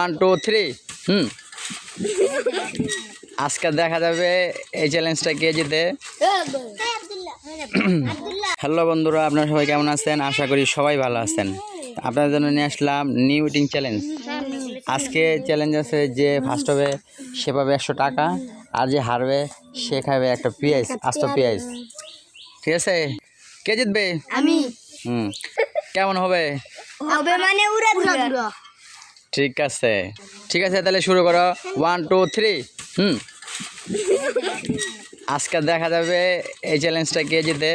1 2 3 আজকে দেখা যাবে এই চ্যালেঞ্জটা কে জিতে। হ্যালো বন্ধুরা, আপনারা সবাই কেমন আছেন? আশা করি সবাই ভালো আছেন। আপনাদের জন্য নিয়ে আসলাম নিউ ইটিং চ্যালেঞ্জ। আজকে চ্যালেঞ্জ আছে, যে ফার্স্ট হবে সে পাবে 100 টাকা, আর যে হারবে সে খাবে একটা পেঁয়াজ, আস্ত পেঁয়াজ। ঠিক আছে? কে জিতবে? আমি। কেমন হবে? হবে মানে উড়া উড়া। ঠিক আছে, ঠিক আছে, তাহলে শুরু করো। 1 2 3 আজকে দেখা যাবে এই চ্যালেঞ্জটা কে জিতে।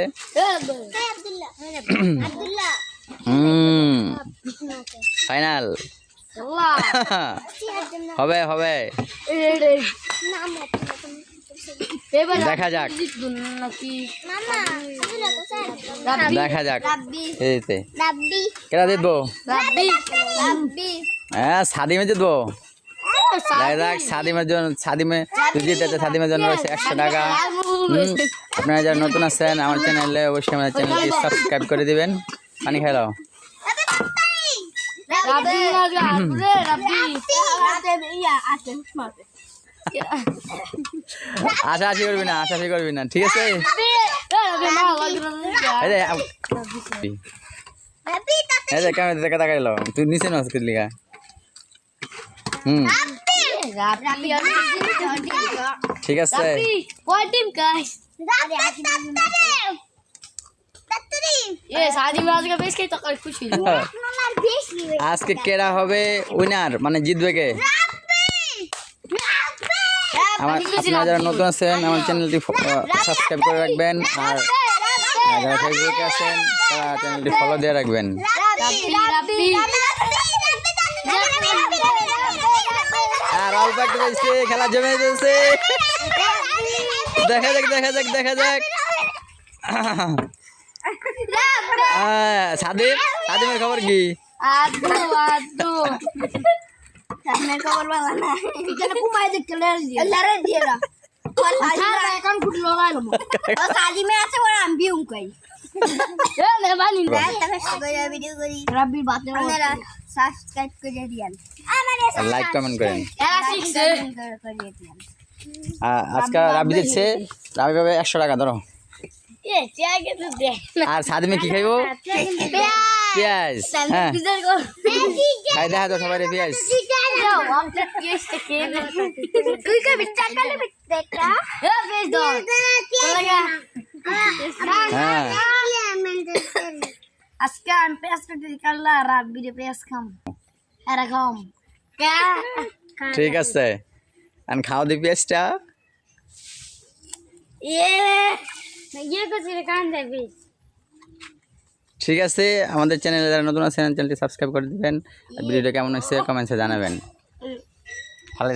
ফাইনাল হবে হবে, দেখা যাক দেখা যাক। কেটা জিতবো? হ্যাঁ, সাদিমে জিতবো। দেখা যাক সাদিমের জন্য, সাদিমে জিতেছে, সাদিমের জন্য রয়েছে 100 টাকা। আপনারা যারা নতুন আছেন আমার চ্যানেলে, অবশ্যই আমাদের চ্যানেলটি সাবস্ক্রাইব করে দিবেন। পানি খাই দাও। আশাআশি করবি না, আশাআশি করবি না, ঠিক আছে? ক্যামেরা দেখা দেখা গেল, তুই নিচে নাচ করলি গা। ঠিক আছে, আজকে কেডা হবে উইনার, মানে জিতবে কে? আপনারা যারা নতুন আছেন আমার চ্যানেলটি সাবস্ক্রাইব করে রাখবেন, আর যারা ফেসবুকে আছেন তারা চ্যানেলটি ফলো দিয়ে রাখবেন। আর অল্প একটু বেশি খেলা জমে যাচ্ছে, দেখা যাক দেখা যাক দেখা যাক। সাদিম, সাদিমের খবর কি? লাইক কমেন্ট করেন। আজকে রাবি দিচ্ছে, রাবি পাবে 100 টাকা। ধরো। আর সাদিমে কি খাইবো? পেঁয়াজ। হ্যাঁ, খাই দেখা তো সবাই পেঁয়াজ। আজকে আমি পেঁয়াজ কাটি কাটলা, রাব্বিরে পেঁয়াজ খাম, এরকম। ঠিক আছে, আর খাও দি পেঁয়াজটা। ঠিক আছে, আমাদের চ্যানেলে যারা নতুন আছেন চ্যানেলটি সাবস্ক্রাইব করে দিবেন। আর ভিডিওটা কেমন হয়েছে কমেন্টসে জানাবেন। ভালো।